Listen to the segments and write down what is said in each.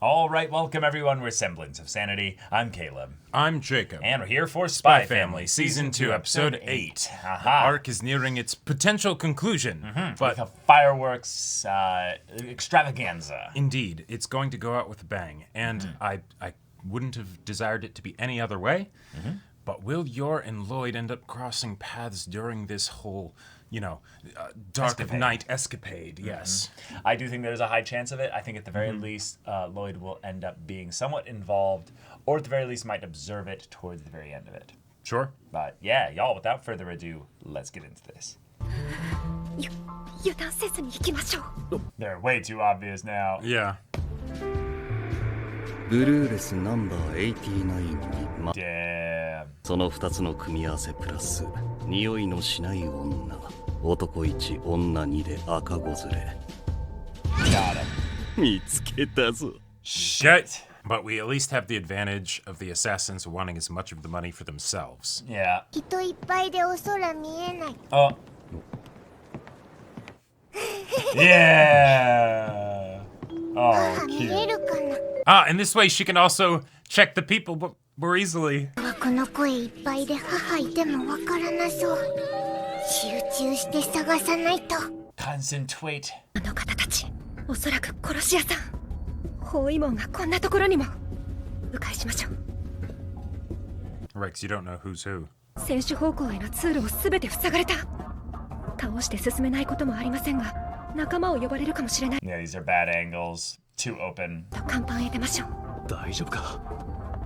All right, welcome everyone. We're Semblance of Sanity. I'm Caleb. I'm Jacob. And we're here for Spy Family, Season 2, Episode 8. The arc is nearing its potential conclusion. But with a fireworks extravaganza. Indeed, it's going to go out with a bang. And I wouldn't have desired it to be any other way. But will Yor and Lloyd end up crossing paths during this whole, dark of night escapade? Yes. I do think there's a high chance of it. I think at the very least, Lloyd will end up being somewhat involved, or at the very least might observe it towards the very end of it. Sure. But yeah, y'all, without further ado, let's get into this. They're way too obvious now. Yeah. ブルーレスナンバー89に、Damn. その2つの組み合わせプラス匂いのしない女男1女2で赤子連れ Got him. 見つけたぞ Shit. But we at least have the advantage of the assassins wanting as much of the money for themselves. Yeah. 人いっぱいでお空見えない Oh. Yeah. Oh, 母見え cute. るかな And this way she can also check the people more easily. この声いっぱいで母いてもわからなそう集中して探さないと Concentrate. あの方たち、おそらく殺し屋さん。包囲網がこんなところにも。迂回しましょう。 Right, 'cause you don't know who's who. 選手方向への通路をすべて塞がれた。倒して進めないこともありませんが、仲間を呼ばれるかもしれない。 Yeah, these are bad angles. Too open. と甲板へ出ましょう。大丈夫か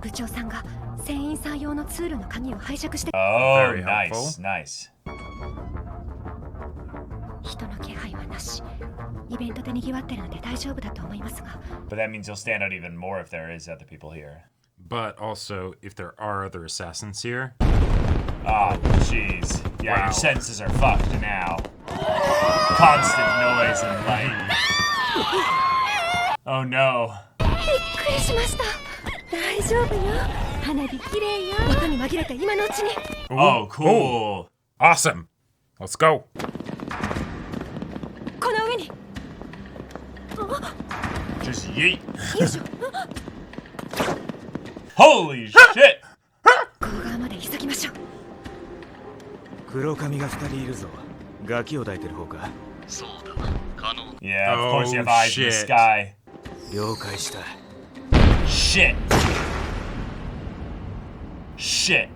部長さんが船員さん用の通路の鍵を拝借して。 Oh, Very nice, helpful. nice. 人の気配はなし。イベントで賑わってるので大丈夫だと思いますが。 But that means you'll stand out even more if there is other people here. But also, if there are other assassins here. Oh, jeez. Yeah, Wow. your senses are fucked now. Constant noise and light. Oh no. びっくりしました。大丈夫よ。花火綺麗よ。音に紛れて今のうちに。 Oh, cool. Awesome. Let's go. この上に。 Just yeet. Holy shit! 向側まで急ぎましょう。黒髪が2人いるぞガキを抱いてる方かそうだ可能 Yeah, of course you have Oh, eyes in the shit. sky. 了解した Shit. Shit.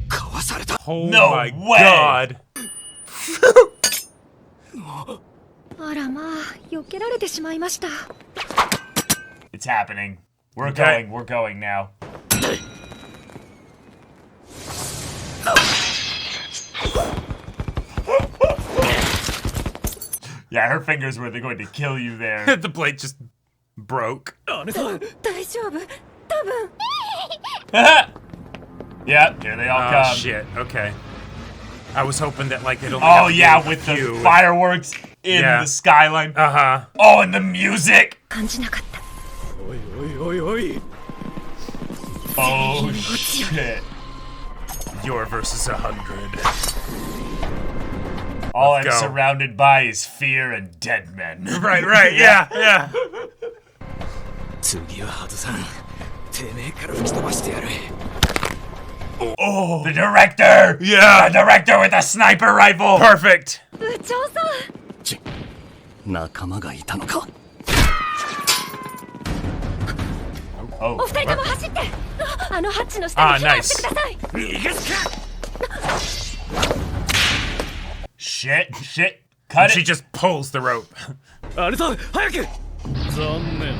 かわされた Oh No my way. god. あらまあ、避けられてしまいました。 It's happening. We're Okay. going now. Yeah, her fingers were going to kill you there. The blade just broke. 大丈夫、多分。 Yep, here they all Oh come. shit. Okay. I was hoping that like it only. Oh have to yeah, be a with the few. fireworks in Yeah. the skyline. Uh-huh. Oh, and the music. 感じなかった。おいおいおいおい Oh shit. Your versus 100. All I'm Let's go. surrounded by is fear and dead men. Right, yeah, yeah. 次は外さんてめえから吹き飛ばしてやる Oh, the director! Yeah. The director with a sniper rifle! Perfect. 部長さん。仲間がいたのか Oh, お二人とも走って。あのハッチの下に避難してください。 shit, shit. Cut She it. just pulls the rope. あれさん早く残念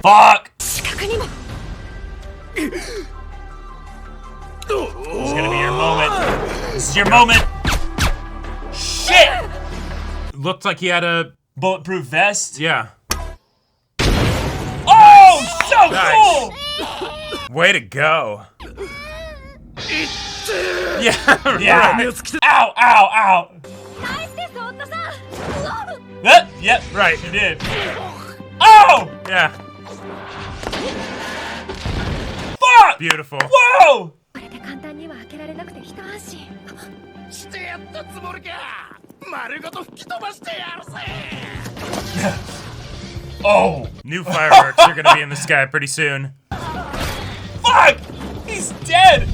Fuck! 近くにも。 This is gonna be your moment. This is your moment. Shit! Looked like he had a Bulletproof vest? yeah. Oh, so Nice. cool! Way to go. Yeah. Yeah. Right. Ow, ow, ow. ナイスです、夫さん。 Yep, Right. you did. Oh! Yeah. Fuck! Beautiful. Whoa! これで簡単には開けられなくて一安心。してやったつもりか Oh! New fireworks are gonna be in the sky pretty soon. Fuck! He's dead!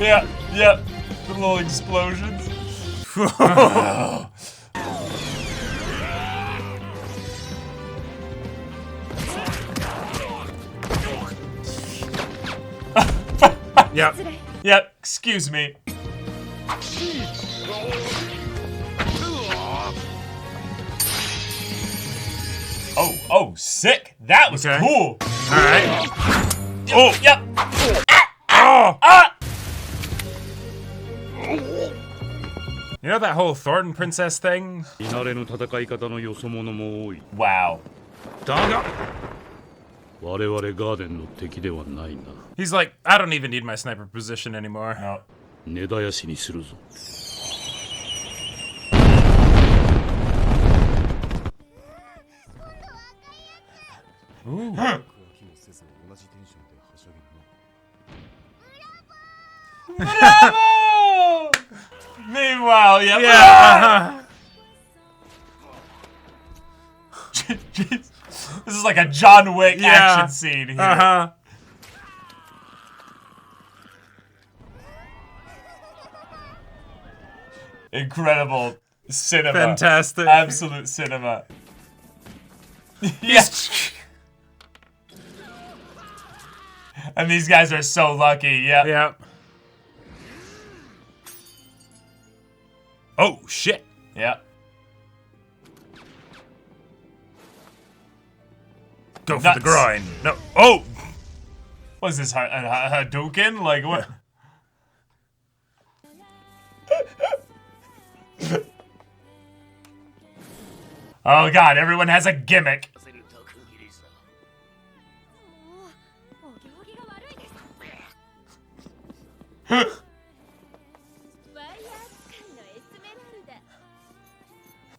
Yeah, yeah. The little explosions. Yep. Yep, excuse me. Oh, sick. That was Okay. cool. Alright. Oh, yep. Oh! Ah! You know that whole Thornton princess thing? 見慣れぬ戦い方のよそ者も多い。 Wow. だが我々ガーデンの敵ではないな。 He's like, I don't even need my sniper position anymore. No. 根絶やしにするぞ。 Ooh. Bravo! Meanwhile, yeah. Yeah. This is like a John Wick Yeah. action scene here. Uh-huh. Incredible cinema. Fantastic. Absolute cinema. Yes. And these guys are so lucky. Yeah. Yeah. Oh, shit. Yeah. Go for Nuts. the groin. No. Oh! What is this? Hadouken? Like what? Oh god, everyone has a gimmick.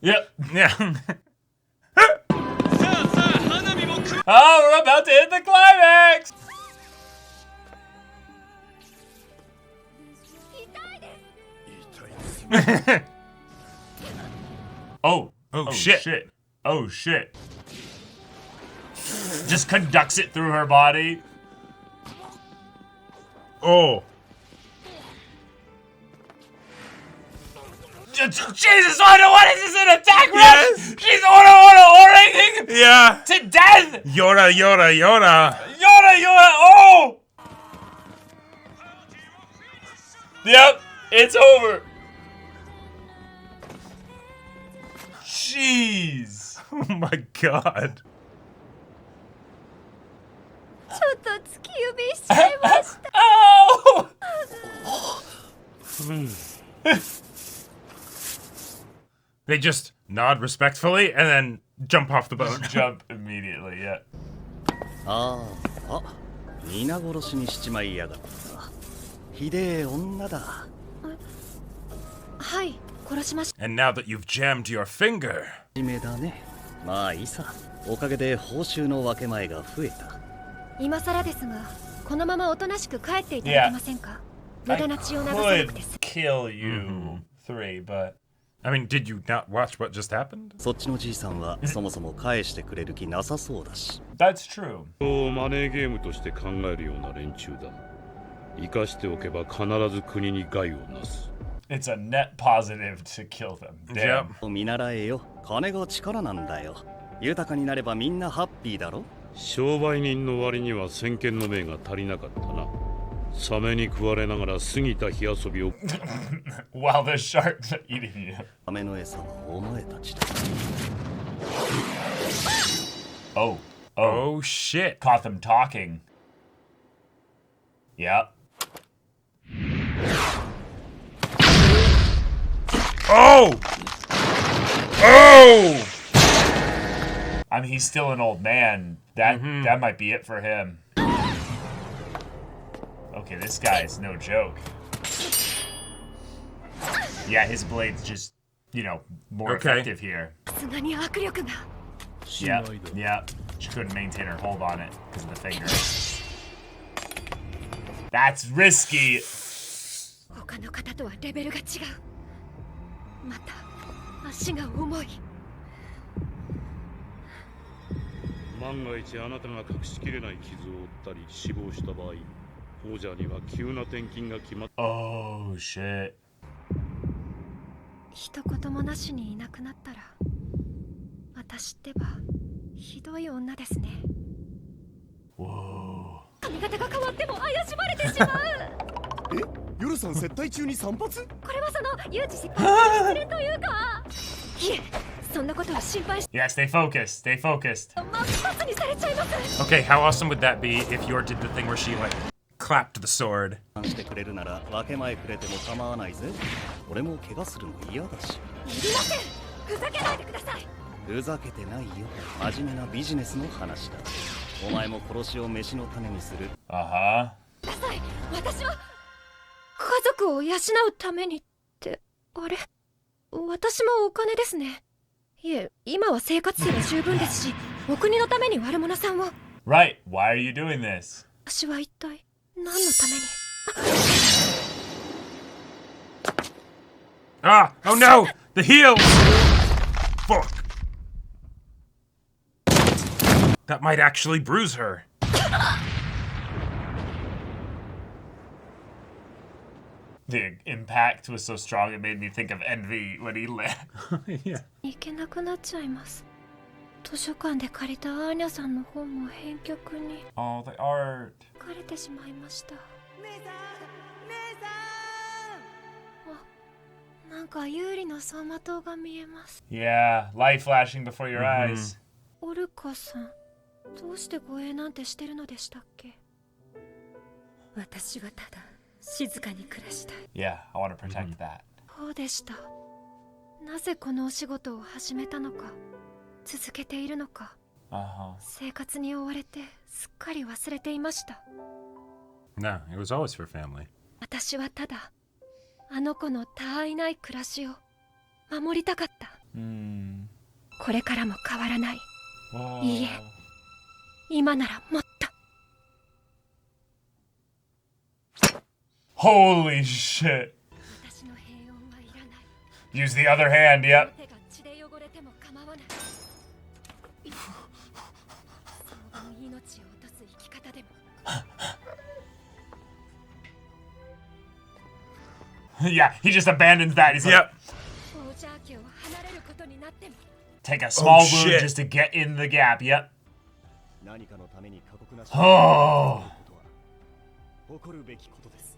Yep. Yeah. Oh, we're about to hit the climax! Oh. Oh, shit. Oh, shit. Just conducts it through her body. Oh. Jesus, what is this, an attack rush? Yes. She's orating Yeah. to death! Yora, Yora, Yora. Yoda, oh! Yep, it's over. Jeez. Oh my god. ちょっと突き指しちゃいました Oh! They just nod respectfully and then jump off the boat. Jump immediately, yeah. ああ、皆殺しにしちまいやがった。ひでえ女だ。はい、殺しました And now that you've jammed your finger. 真面目だね。まあいいさ。おかげで報酬の分け前が増えた。今更ですが、このままおとなしく帰っていただけませんか 無駄な血を流さなく Could てす kill you three, but I mean, did you not watch what just happened? そっちのじいさんはそもそも返してくれる気なさそうだし。 that's true. マネーゲームとして考えるような連中だ。生かしておけば必ず国に害をなす。 It's a net positive to kill them. Damn. Yep. 見習えよ。金が力なんだよ。豊かになればみんなハッピーだろ。商売人の割には先見の明が足りなかったな。サメに食われながら過ぎた火遊びを While the sharks are eating you. サメの餌はお前たちだ。 Oh. Oh shit. Caught them talking. Yep. Oh! Oh! I mean, he's still an old man. That might be it for him. Okay, this guy is no joke. Yeah, his blade's just, you know, more Okay. effective here. さすがに握力が Yeah. She couldn't maintain her hold on it because of the finger. That's risky. 他の方とはレベルが違うまた足が重い。万が一あなたが隠しきれない傷を負ったり死亡した場合、王者には急な転勤が決まっ Oh shit. 一言もなしにいなくなったら、私ってばひどい女ですね。 Whoa. 髪型が変わっても怪しまれてしまう。夜さん接待中に散髪？これはその有事失敗の失礼というか。いえ、そんなことは心配し Yeah, stay focused. Stay focused. 真っ二つにされちゃいます。 Okay, how awesome would that be if Yor did the thing where she like clapped the sword? してくれるなら分け前くれても構わないぜ。俺も怪我するの嫌だし。いりません。ふざけないでください。ふざけてないよ。真面目なビジネスの話だ。お前も殺しを飯の種にする。Uh-huh. ください。私は家族を養うためにって、あれ、私もお金ですね。いえ、今は生活費は十分ですし、お国のために悪者さんを。 Right. Why are you doing this? 私は一体何のために。 Ah! Oh no! The heels! Fuck! That might actually bruise her. The impact was so strong it made me think of Envy when he landed. Yeah. 行けなくなっちゃいます。図書館で借りたアーニャさんの本も返却に Oh, the art. 書かれてしまいました。あ、なんか有利の走馬灯が見えます。 Yeah, light flashing before your eyes. オルカさん、どうして護衛なんてしてるのでしたっけ？私はただ静かに暮らしたい。 Yeah, I want to protect that. そうでした。なぜこのお仕事を始めたのか、続けているのか、 Uh-huh. 生活に追われてすっかり忘れていました。 No, it was always for family. 私はただあの子の他愛ない暮らしを守りたかった。 Mm. これからも変わらない。 Whoa. いいえ、今ならもっと。 Holy shit. 私の平穏はいらない。 Use the other hand, yep. 手が血で汚れても構わない。その命を落とす生き方でも。 Yeah, he just abandons that. He's like, Yep. オージャー家を離れることになっても。 take a small wound shit. just to get in the gap. Yep. 何かのために過酷な Oh. 誇るべきことです。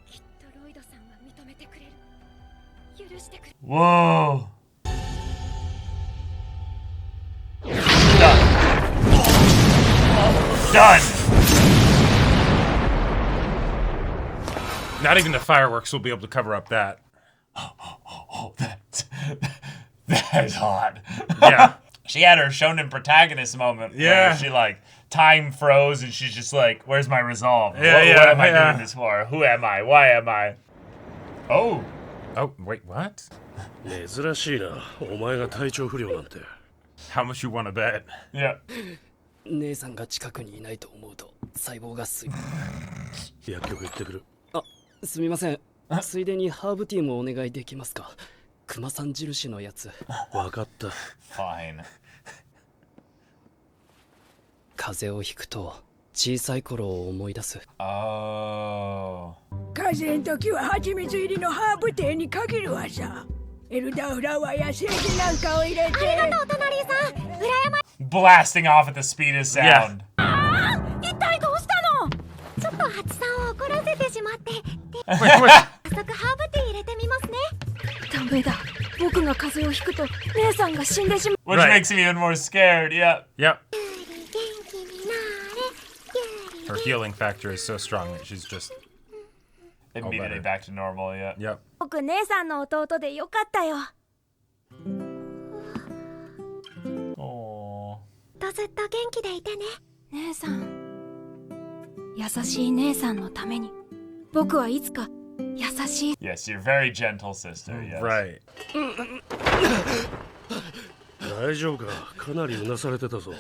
きっとロイドさんは認めてくれる。許してくれ。 Whoa. Done. Not even the fireworks will be able to cover up that. Oh, that is hot. Yeah. She had her shonen protagonist moment where Yeah. she like time froze and she's just like, "Where's my resolve? Yeah, what yeah, am I yeah. doing this for? Who am I? Why am I?" Oh, Oh, wait, what? 珍しいな、お前が体調不良なんて。 How much you want to bet? yeah. 姉さんが近くにいないと思うと細胞が薬局行ってくる。すみません。ついでにハーブティーもお願いできますか？クマさん印のやつ。わかった。Fine. 風邪をひくと小さい頃を思い出す。 Oh. 風邪の時は蜂蜜入りのハーブティーに限るわさ。エルダーフラワーやセージなんかを入れて。ありがとう、隣さん。羨ま Blasting off at the speed of sound. 一体どうしたの？ちょっとハチさんを怒らせてしまって。 Wait, what? 早速ハーブティー入れてみますね。ダメだ。僕が風邪をひくと姉さんが死んでしまう。 Which Right. makes me even more scared. Yep. Yep. 元気になれ。 Her healing factor is so strong that she's just. Immediately better. back to normal. Yeah. Yep. 僕姉さんの弟でよかったよ。 Oh. ずっと元気でいてね。姉さん。優しい姉さんのために。僕はいつか優しい。 Yes, you're very gentle, sister. Yes. Right. 大丈夫か、かなりうなされてたぞ。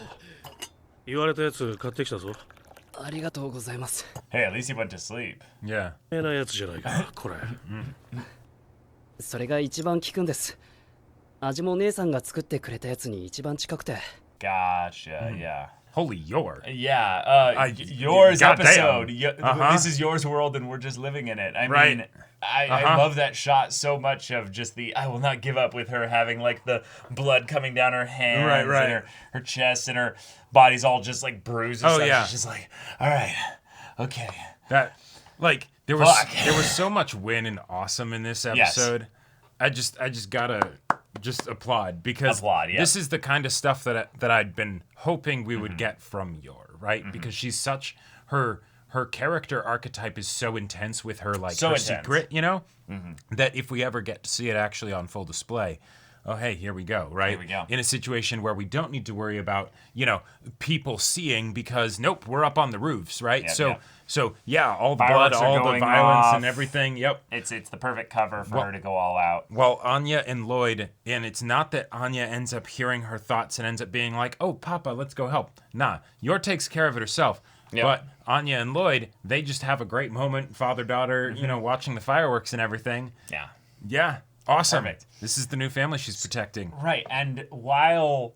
言われたやつ買ってきたぞ。ありがとうございます。 Hey, at least he went to sleep. Yeah. 変なやつじゃないか、これ。それが一番効くんです。味も姉さんが作ってくれたやつに一番近くて。 Gotcha, yeah. Holy your. Yeah, yours goddamn. episode. Uh-huh. This is yours world, and we're just living in it. I Right. mean, I love that shot so much of just the I will not give up with her having like the blood coming down her hands Right. and her chest and her body's all just like bruised and Oh, stuff. yeah. She's just like, all right, okay. That, like, there was Fuck. there was so much win and awesome in this Yes. episode. I just gotta just applaud because Applaud, yeah. this is the kind of stuff that I'd been hoping we would get from Yor, right? Because she's such her character archetype is so intense with her like So her intense. secret, you know, that if we ever get to see it actually on full display. Oh, hey, here we go, right? Here we go. In a situation where we don't need to worry about, you know, people seeing because, nope, we're up on the roofs, right? Yep, So, yeah, all the Fireworks blood, are all the going violence off. and everything, yep. It's the perfect cover for her to go all out. Well, Anya and Lloyd, and it's not that Anya ends up hearing her thoughts and ends up being like, oh, Papa, let's go help. Nah, Yor takes care of it herself. Yep. But Anya and Lloyd, they just have a great moment, father-daughter, you know, watching the fireworks and everything. Yeah. Yeah, awesome. Perfect. This is the new family she's protecting. Right, and while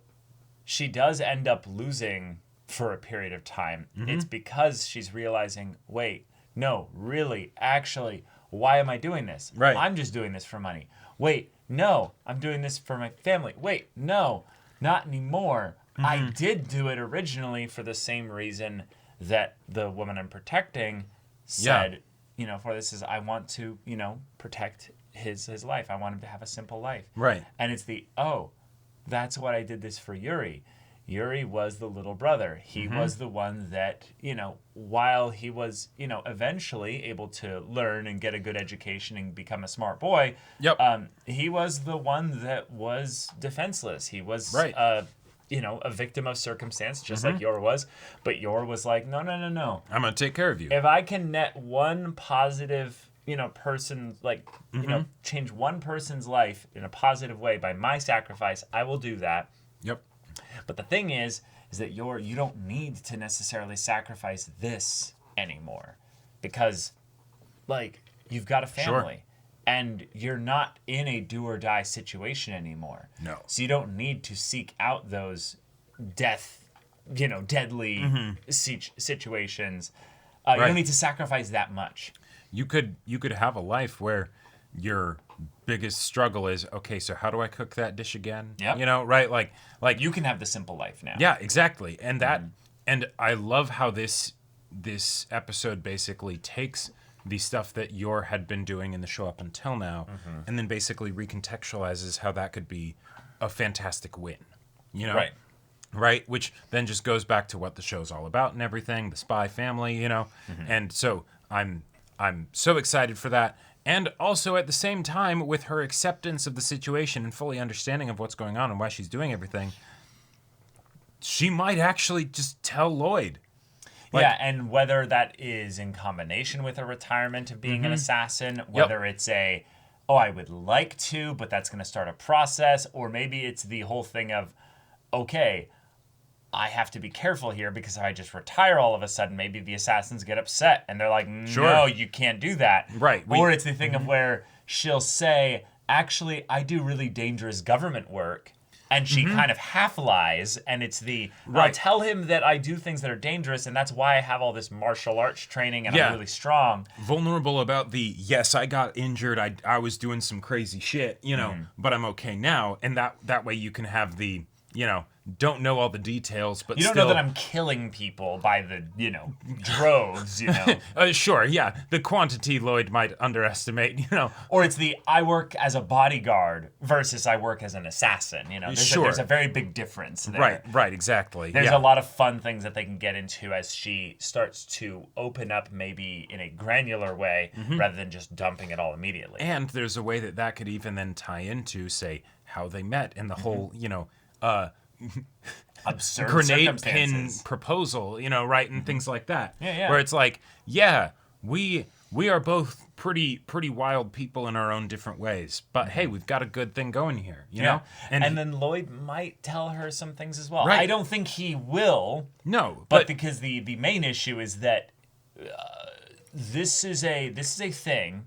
she does end up losing for a period of time, it's because she's realizing, wait, no, really, actually, why am I doing this? Right. I'm just doing this for money. Wait, no, I'm doing this for my family. Wait, no, not anymore. I did do it originally for the same reason that the woman I'm protecting said, you know, for this is I want to, you know, protect his life. I want him to have a simple life. Right. And it's that's what I did this for Yuri. Yuri was the little brother. He was the one that, you know, while he was, you know, eventually able to learn and get a good education and become a smart boy, Yep. he was the one that was defenseless. He was, Right. you know, a victim of circumstance, just like Yor was. But Yor was like, no. I'm going to take care of you. If I can net one positive, you know, person, like, you know, change one person's life in a positive way by my sacrifice, I will do that. Yep. But the thing is that you don't need to necessarily sacrifice this anymore because, like, you've got a family and you're not in a do or die situation anymore. No. So you don't need to seek out those deadly situations. You Right. don't need to sacrifice that much. You could have a life where your biggest struggle is, okay, so how do I cook that dish again? Yep. You know, right? Like You can have the simple life now. yeah, exactly. And that and I love how this episode basically takes the stuff that Yor had been doing in the show up until now and then basically recontextualizes how that could be a fantastic win. You know? Right. Right, which then just goes back to what the show's all about and everything, the spy family, you know. And so I'm so excited for that. And also at the same time, with her acceptance of the situation and fully understanding of what's going on and why she's doing everything, she might actually just tell Lloyd. Yeah, and whether that is in combination with a retirement of being an assassin, whether it's I would like to, but that's going to start a process, or maybe it's the whole thing of, okay, I have to be careful here because if I just retire all of a sudden, maybe the assassins get upset and they're like, no, you can't do that. Right. Or it's the thing of where she'll say, actually, I do really dangerous government work. And she kind of half lies, and it's I'll tell him that I do things that are dangerous, and that's why I have all this martial arts training, and I'm really strong. Vulnerable about yes, I got injured, I was doing some crazy shit, you know, but I'm okay now. And that way you can have don't know all the details, but you don't know that I'm killing people by the, droves, Sure, yeah. The quantity Lloyd might underestimate, Or it's I work as a bodyguard versus I work as an assassin, There's a very big difference there. Right, exactly. There's a lot of fun things that they can get into as she starts to open up maybe in a granular way rather than just dumping it all immediately. And there's a way that could even then tie into, say, how they met and the whole, absurd grenade pin proposal, right, and things like that. Yeah. Where it's like, we are both pretty wild people in our own different ways, but hey, we've got a good thing going here, you know. And then Lloyd might tell her some things as well. Right. I don't think he will. No, but because the main issue is that this is a thing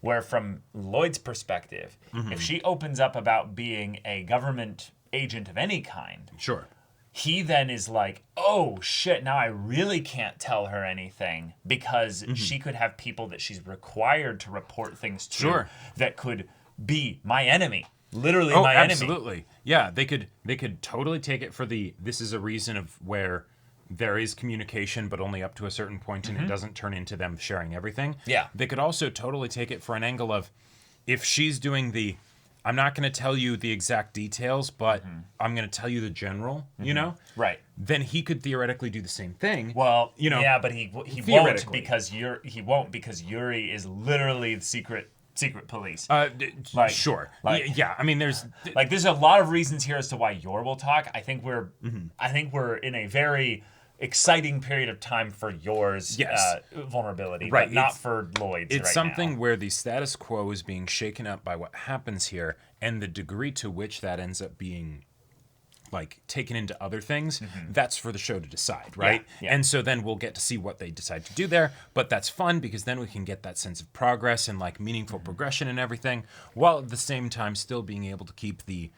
Where from Lloyd's perspective, if she opens up about being a government agent of any kind, Sure. he then is like, oh shit, now I really can't tell her anything because she could have people that she's required to report things to that could be my enemy. Literally my enemy. Absolutely. Yeah, they could totally take it for this is a reason of where there is communication, but only up to a certain point, and it doesn't turn into them sharing everything. Yeah. They could also totally take it for an angle of, if she's doing I'm not going to tell you the exact details, but I'm going to tell you the general, you know? Right. Then he could theoretically do the same thing. Well, you know, yeah, but he won't because Yuri is literally the secret police. Sure. Yeah, I mean, there's a lot of reasons here as to why Yor will talk. I think we're in a very exciting period of time for Yor's vulnerability, but not for Lloyd's. It's something where the status quo is being shaken up by what happens here, and the degree to which that ends up being taken into other things, that's for the show to decide, right? Yeah. And so then we'll get to see what they decide to do there, but that's fun because then we can get that sense of progress and meaningful progression and everything, while at the same time still being able to keep the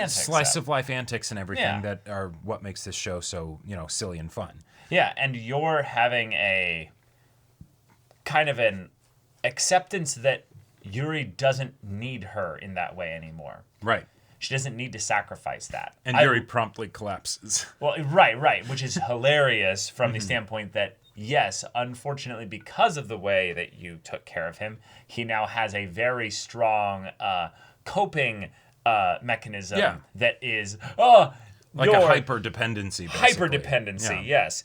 slice of life antics and everything that are what makes this show so, silly and fun. Yeah, and you're having a kind of an acceptance that Yuri doesn't need her in that way anymore. Right. She doesn't need to sacrifice that. And Yuri promptly collapses. Well, right, which is hilarious from the standpoint that, yes, unfortunately, because of the way that you took care of him, he now has a very strong coping mechanism that is a hyper-dependency, basically. Hyper-dependency, yes.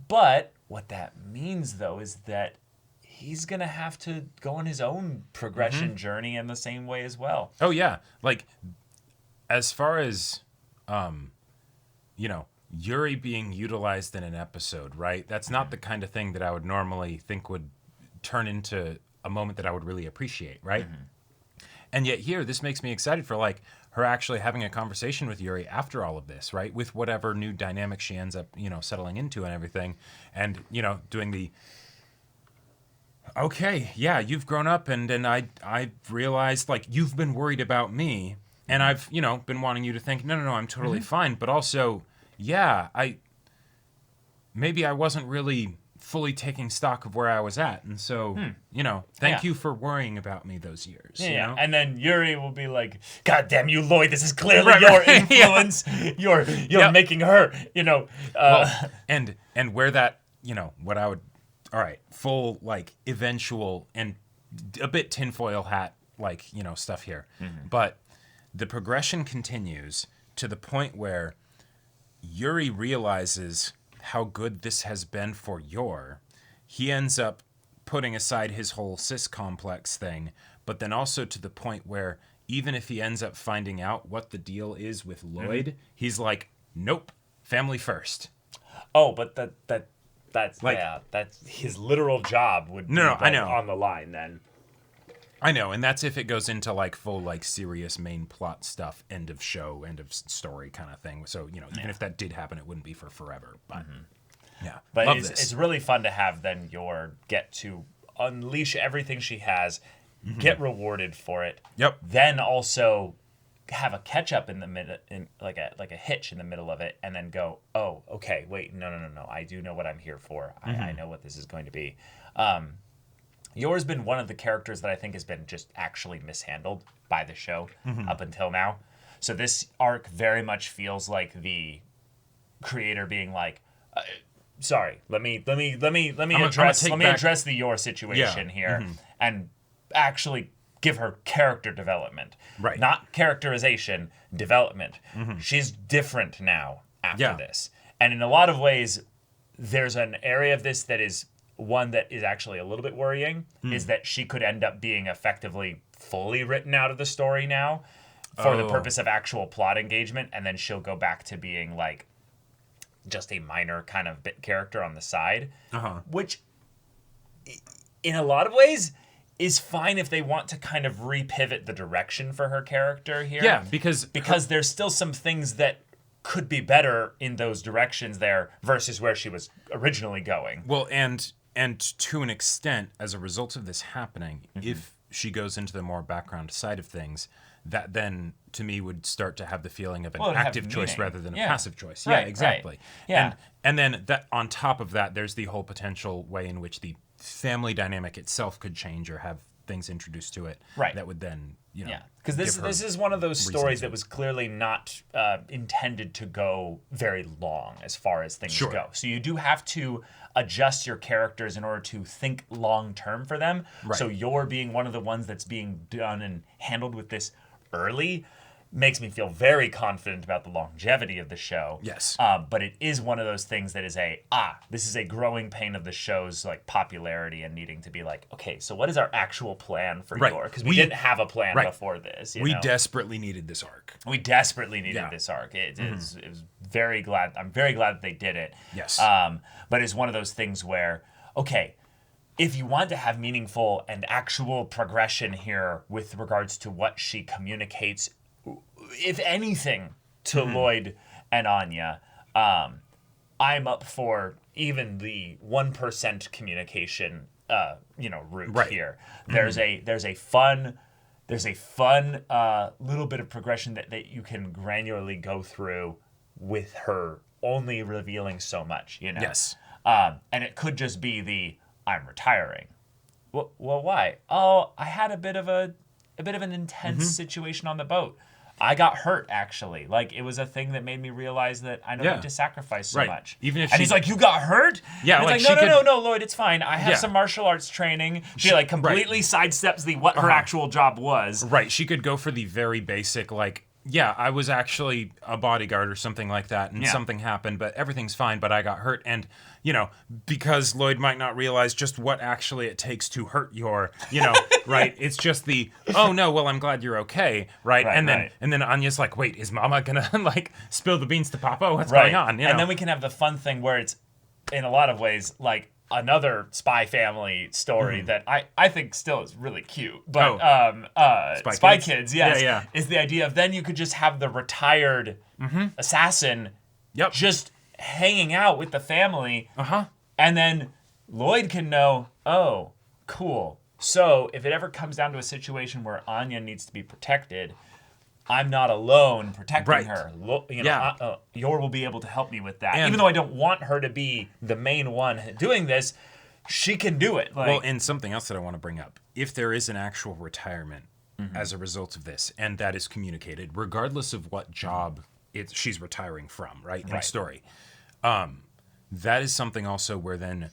But what that means, though, is that he's going to have to go on his own progression journey in the same way as well. Oh, yeah. As far as, Yuri being utilized in an episode, right? That's not the kind of thing that I would normally think would turn into a moment that I would really appreciate, right? And yet here, this makes me excited for, her actually having a conversation with Yuri after all of this, right? With whatever new dynamic she ends up, settling into and everything. And, doing the, okay, yeah, you've grown up and I realized, you've been worried about me. And I've, been wanting you to think, no, I'm totally fine. But also, maybe I wasn't really fully taking stock of where I was at. And so, thank you for worrying about me those years. Yeah, you know? And then Yuri will be like, God damn you, Lloyd, this is clearly your influence. You're making her, and where that, what I would, all right, full, eventual and a bit tinfoil hat, stuff here. But the progression continues to the point where Yuri realizes how good this has been for Yor. He ends up putting aside his whole cis complex thing, but then also to the point where even if he ends up finding out what the deal is with Lloyd, he's like, nope, family first. Oh, but that's his literal job would be I know. on the line then. I know, and that's if it goes into full serious main plot stuff, end of show, end of story kind of thing. So even if that did happen, it wouldn't be for forever. But but it's really fun to have then Yor get to unleash everything she has, get rewarded for it. Yep. Then also have a catch up in the middle, like a hitch in the middle of it, and then go, oh, okay, wait, no, I do know what I'm here for. I know what this is going to be. Yor's been one of the characters that I think has been just actually mishandled by the show up until now. So this arc very much feels like the creator being like, sorry, let me address the Yor situation here and actually give her character development. Right. Not characterization, development. She's different now after this. And in a lot of ways, there's an area of this that is one that is actually a little bit worrying, is that she could end up being effectively fully written out of the story now for the purpose of actual plot engagement, and then she'll go back to being just a minor kind of bit character on the side, which in a lot of ways is fine if they want to kind of repivot the direction for her character here. Yeah, because there's still some things that could be better in those directions there versus where she was originally going. Well, and And to an extent, as a result of this happening, if she goes into the more background side of things, that then, to me, would start to have the feeling of an active choice rather than a passive choice. Right, yeah, exactly. Right. Yeah. And then that on top of that, there's the whole potential way in which the family dynamic itself could change or have things introduced to it that would then, because this is one of those stories that was clearly not intended to go very long as far as things go. So you do have to adjust your characters in order to think long term for them. So you're being one of the ones that's being done and handled with this early makes me feel very confident about the longevity of the show. Yes. But it is one of those things that is this is a growing pain of the show's like popularity and needing to be like, okay, so what is our actual plan for Yor? Because we didn't have a plan before this. We desperately needed this arc. We desperately needed this arc. It was very glad. I'm very glad that they did it. Yes. But it's one of those things where, okay, if you want to have meaningful and actual progression here with regards to what she communicates, if anything, to Lloyd and Anya, I'm up for even the 1% communication, route here. There's a fun little bit of progression that you can granularly go through with her only revealing so much, Yes. And it could just be I'm retiring. Well, why? Oh, I had a bit of an intense situation on the boat. I got hurt, actually. Like, it was a thing that made me realize that I don't need to sacrifice so much. Even if he's like, you got hurt? Yeah, and like no, Lloyd, it's fine. I have some martial arts training. She like completely sidesteps what her actual job was. Right. She could go for the very basic, like, yeah, I was actually a bodyguard or something like that, and something happened, but everything's fine, but I got hurt. And, because Lloyd might not realize just what actually it takes to hurt Yor, right? It's just oh no, well, I'm glad you're okay, right? And then Anya's like, wait, is Mama gonna, like, spill the beans to Papa? What's going on? And then we can have the fun thing where it's, in a lot of ways, like, another Spy Family story that I think still is really cute. But Spy Kids, yes, is the idea of then you could just have the retired assassin just hanging out with the family. And then Lloyd can know, oh, cool. So if it ever comes down to a situation where Anya needs to be protected, I'm not alone protecting her. Yor will be able to help me with that. Even though I don't want her to be the main one doing this, she can do it. Like, well, and something else that I want to bring up. If there is an actual retirement as a result of this, and that is communicated, regardless of what job she's retiring from, right, in the story, that is something also where then,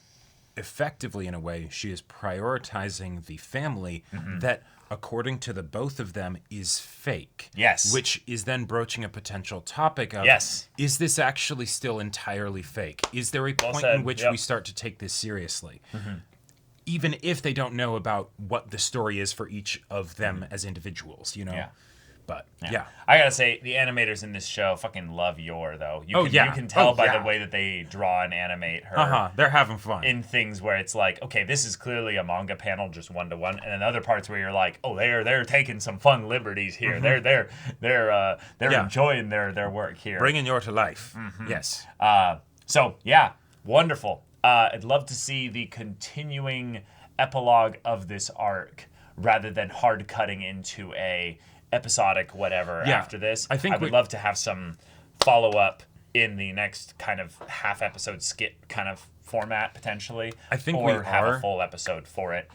effectively, in a way, she is prioritizing the family that, according to the both of them, is fake. Yes. Which is then broaching a potential topic of, is this actually still entirely fake? Is there a point in which we start to take this seriously? Even if they don't know about what the story is for each of them as individuals, But, I gotta say, the animators in this show fucking love Yor, though. You can tell by the way that they draw and animate her. They're having fun. In things where it's like, okay, this is clearly a manga panel, just 1-to-1, and then other parts where you're like, oh, they're taking some fun liberties here. They're enjoying their work here. Bringing Yor to life. Yes. Wonderful. I'd love to see the continuing epilogue of this arc rather than hard cutting into a episodic whatever after this. I would love to have some follow-up in the next kind of half-episode skit kind of format, potentially. I think or have a full episode for it.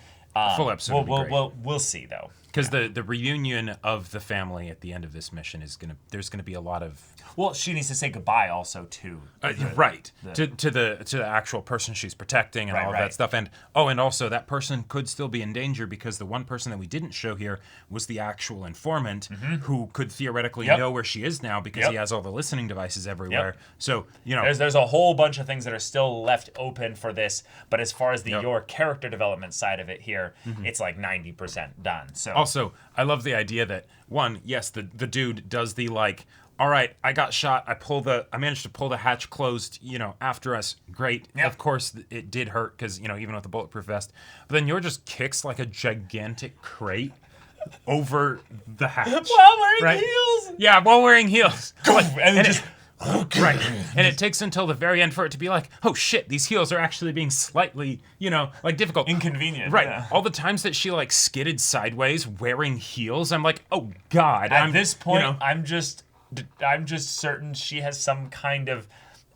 Full episode would be great. We'll see, though. Because the reunion of the family at the end of this mission there's gonna be a lot of. Well, she needs to say goodbye also to to the actual person she's protecting and all of that stuff, and also that person could still be in danger because the one person that we didn't show here was the actual informant who could theoretically know where she is now because he has all the listening devices everywhere. So there's a whole bunch of things that are still left open for this, but as far as your character development side of it here, it's like 90% done. So. Also, I love the idea that, one, yes, the dude does the, like, all right, I got shot, I managed to pull the hatch closed, after us, great. Yep. Of course, it did hurt, because, even with the bulletproof vest. But then Yor just kicks, like, a gigantic crate over the hatch. While wearing heels! Yeah, while wearing heels. and it just... Right. And it takes until the very end for it to be like, oh shit, these heels are actually being slightly, like difficult. Inconvenient. Right. Yeah. All the times that she like skidded sideways wearing heels, I'm like, oh God. At this point, I'm just certain she has some kind of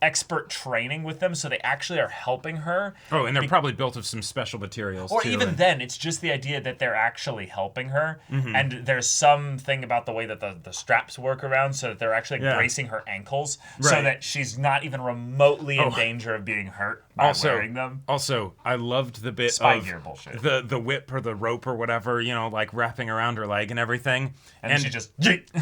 expert training with them, so they actually are helping her. Oh, and they're probably built of some special materials or too. Even then, it's just the idea that they're actually helping her, and there's something about the way that the straps work around, so that they're actually bracing her ankles, so that she's not even remotely in danger of being hurt by wearing them. Also, I loved the bit Spy of gear bullshit. the whip or the rope or whatever, like wrapping around her leg and everything, and she just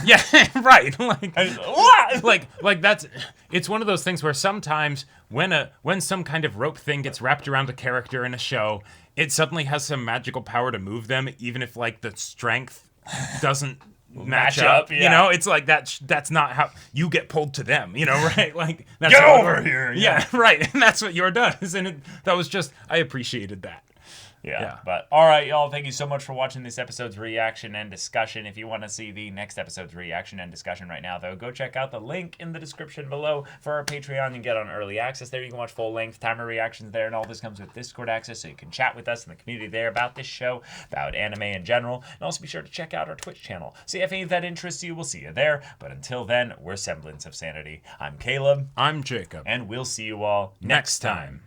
yeah, right, like that's it's one of those things where sometimes when some kind of rope thing gets wrapped around a character in a show, it suddenly has some magical power to move them, even if like the strength doesn't match up. Yeah. It's like that's not how you get pulled to them. Right? Like that's get over here. Yeah, right. And that's what yours does, and that was just I appreciated that. Yeah. But all right, y'all. Thank you so much for watching this episode's reaction and discussion. If you want to see the next episode's reaction and discussion right now, though, go check out the link in the description below for our Patreon and get on early access there. You can watch full-length timer reactions there, and all this comes with Discord access, so you can chat with us in the community there about this show, about anime in general, and also be sure to check out our Twitch channel. See if any of that interests you. We'll see you there. But until then, we're Semblance of Sanity. I'm Caleb. I'm Jacob. And we'll see you all next time.